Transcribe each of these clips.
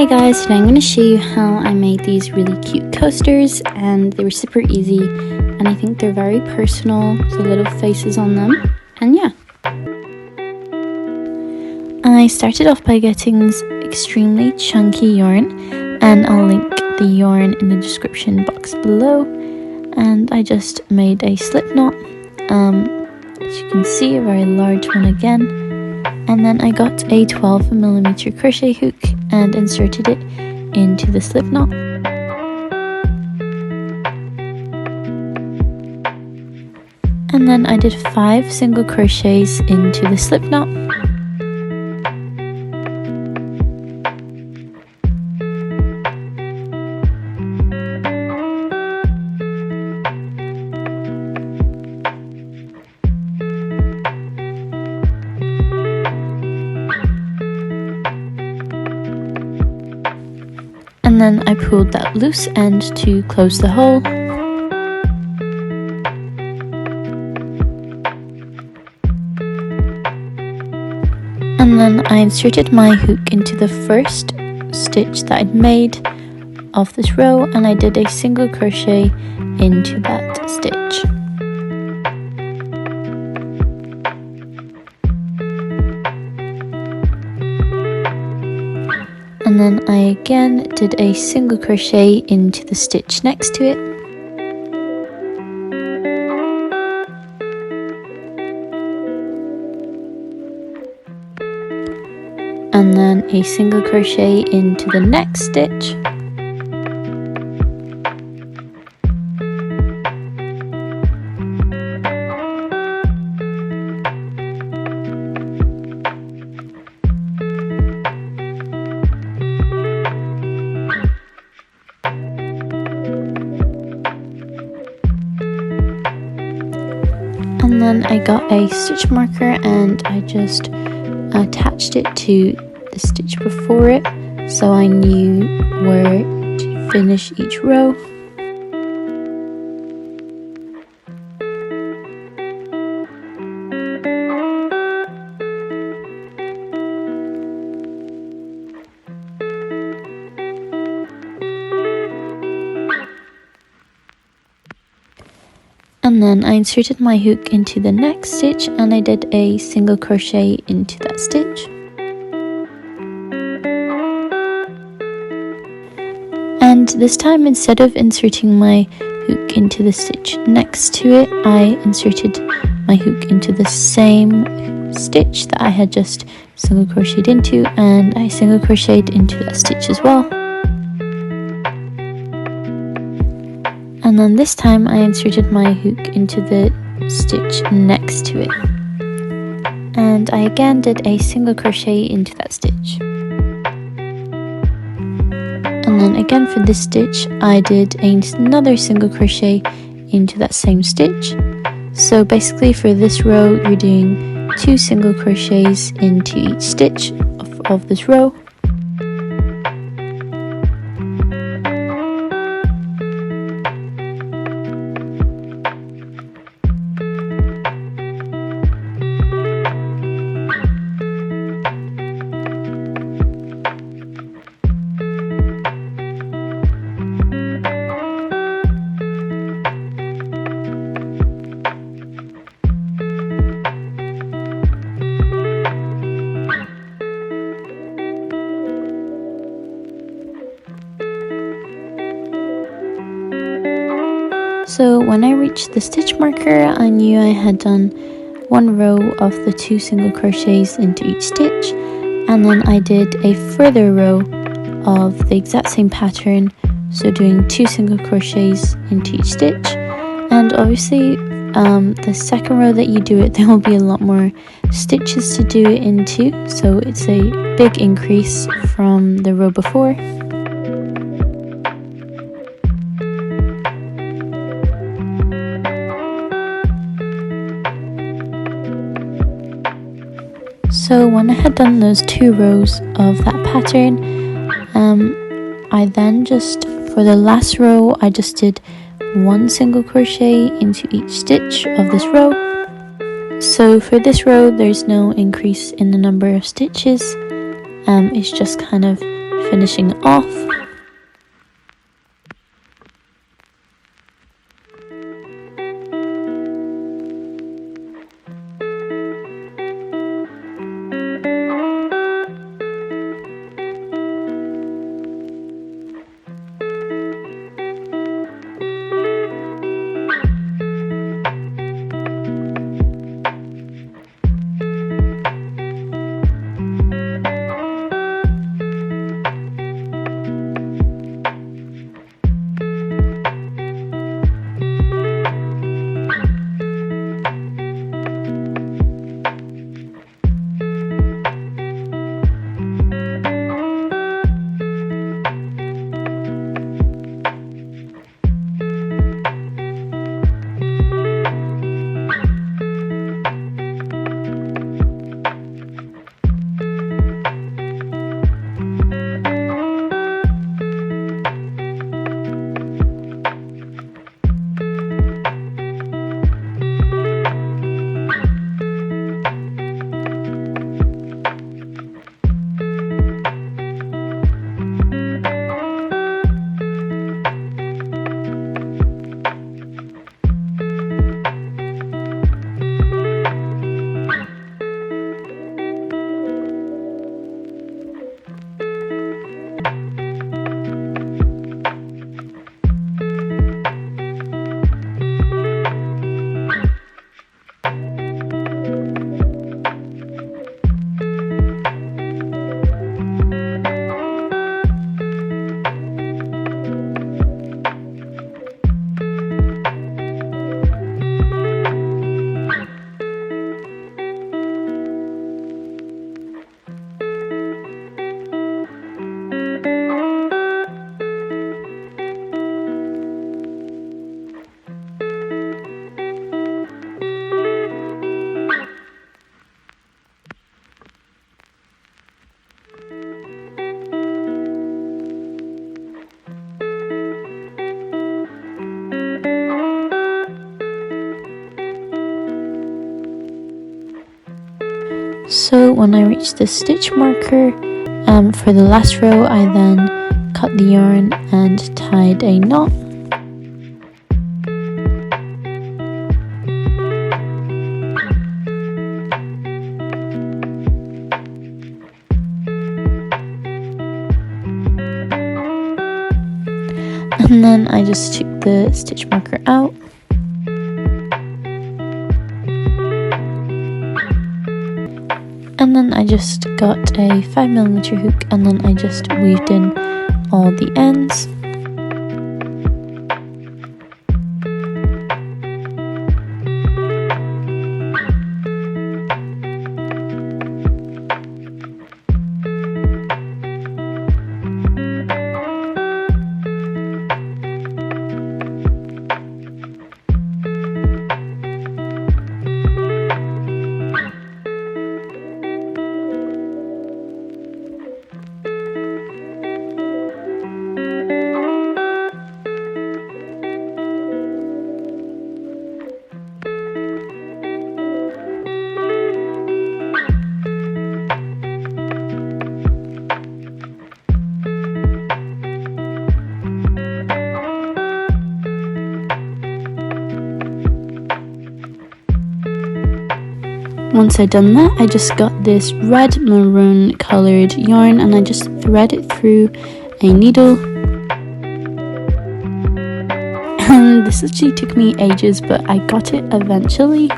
Hey guys, today I'm going to show you how I made these really cute coasters, and they were super easy and I think they're very personal, so little faces on them, and yeah. I started off by getting this extremely chunky yarn, and I'll link the yarn in the description box below, and I just made a slip knot, as you can see, a very large one again, and then I got a 12mm crochet hook and inserted it into the slip knot. And then I did 5 single crochets into the slip knot. And then I pulled that loose end to close the hole. And then I inserted my hook into the first stitch that I'd made of this row, and I did a single crochet into that stitch. And then I again did a single crochet into the stitch next to it. And then a single crochet into the next stitch. And then I got a stitch marker and I just attached it to the stitch before it, so I knew where to finish each row. And then I inserted my hook into the next stitch and I did a single crochet into that stitch. And this time, instead of inserting my hook into the stitch next to it, I inserted my hook into the same stitch that I had just single crocheted into, and I single crocheted into that stitch as well. And then this time I inserted my hook into the stitch next to it. And I again did a single crochet into that stitch. And then again for this stitch, I did another single crochet into that same stitch. So basically for this row, you're doing 2 single crochets into each stitch of this row. So when I reached the stitch marker, I knew I had done 1 row of the 2 single crochets into each stitch, and then I did a further row of the exact same pattern, so doing 2 single crochets into each stitch. And obviously the second row that you do it, there will be a lot more stitches to do it into, so it's a big increase from the row before. So when I had done those 2 rows of that pattern, I then just, for the last row, I just did 1 single crochet into each stitch of this row. So for this row, there's no increase in the number of stitches. It's just kind of finishing off. So when I reached the stitch marker for the last row, I then cut the yarn and tied a knot. And then I just took the stitch marker out. And then I just got a 5mm hook and then I just weaved in all the ends. Once I'd done that, I just got this red maroon coloured yarn and I just thread it through a needle. And this actually took me ages, but I got it eventually.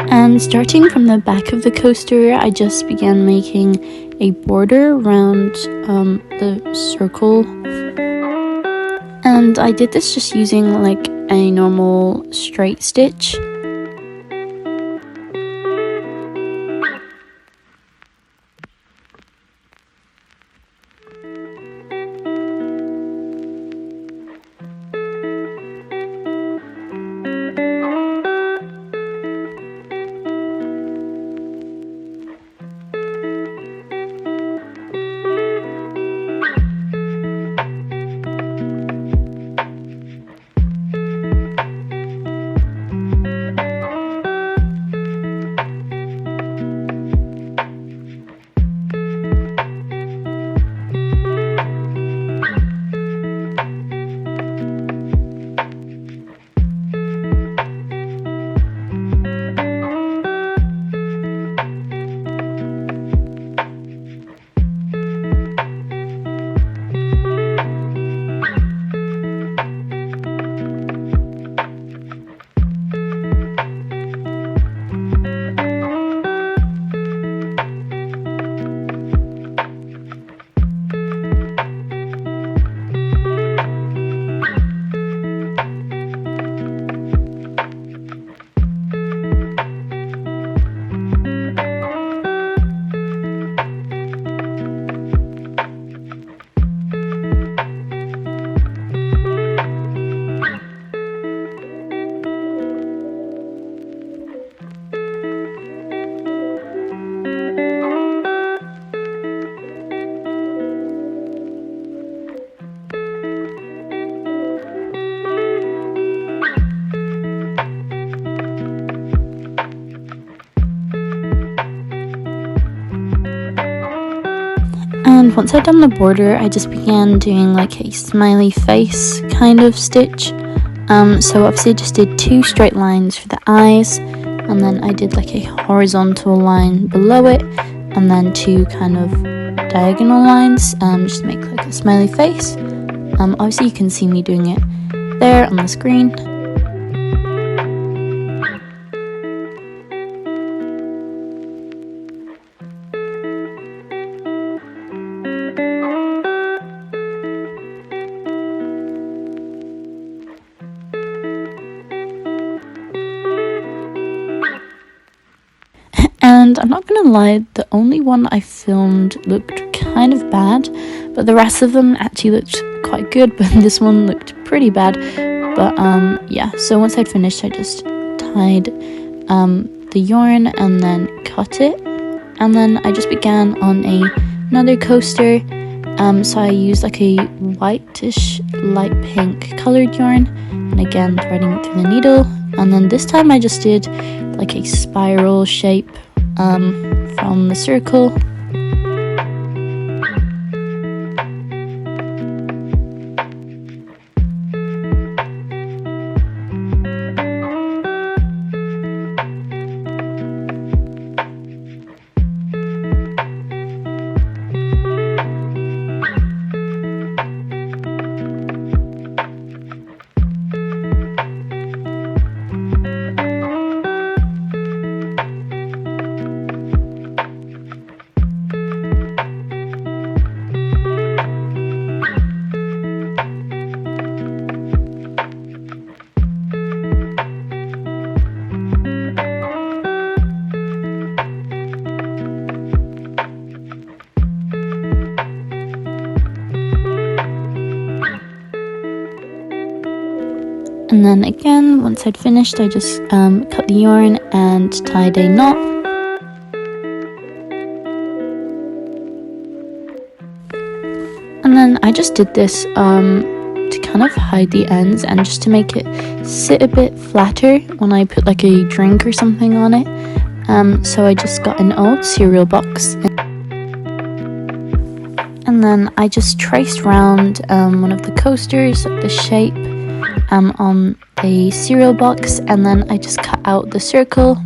And starting from the back of the coaster, I just began making a border around the circle. And I did this just using like a normal straight stitch. And once I'd done the border, I just began doing like a smiley face kind of stitch. So obviously I just did 2 straight lines for the eyes, and then I did like a horizontal line below it, and then 2 kind of diagonal lines, just to make like a smiley face. Obviously you can see me doing it there on the screen. And I'm not gonna lie, the only one I filmed looked kind of bad, but the rest of them actually looked quite good, but this one looked pretty bad. But yeah, so once I'd finished, I just tied the yarn and then cut it, and then I just began on another coaster. So I used like a whitish light pink colored yarn, and again threading it through the needle, and then this time I just did like a spiral shape from the circle. And then again, once I'd finished, I just cut the yarn and tied a knot. And then I just did this to kind of hide the ends and just to make it sit a bit flatter when I put like a drink or something on it. So I just got an old cereal box. And then I just traced round one of the coasters, the shape on the cereal box, and then I just cut out the circle.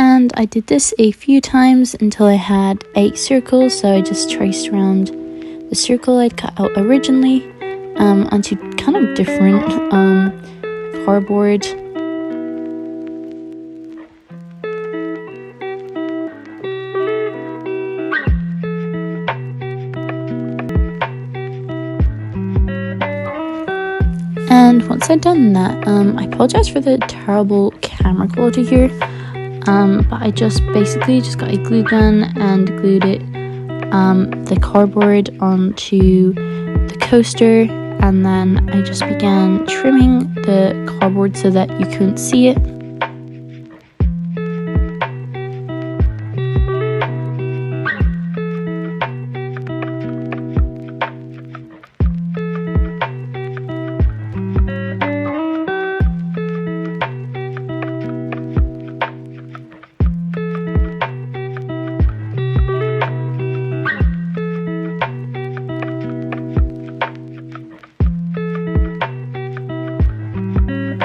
And I did this a few times until I had 8 circles, so I just traced around the circle I'd cut out originally onto kind of different cardboard. And once I'd done that, I apologize for the terrible camera quality here. But I just basically just got a glue gun and glued it, the cardboard onto the coaster, and then I just began trimming the cardboard so that you couldn't see it.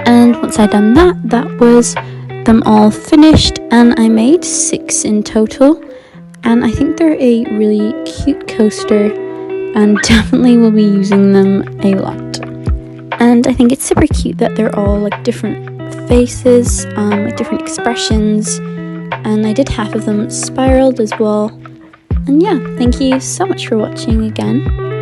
And once I'd done that, that was them all finished, and I made 6 in total, and I think they're a really cute coaster and definitely will be using them a lot. And I think it's super cute that they're all like different faces, like different expressions, and I did half of them spiraled as well. And yeah, thank you so much for watching again.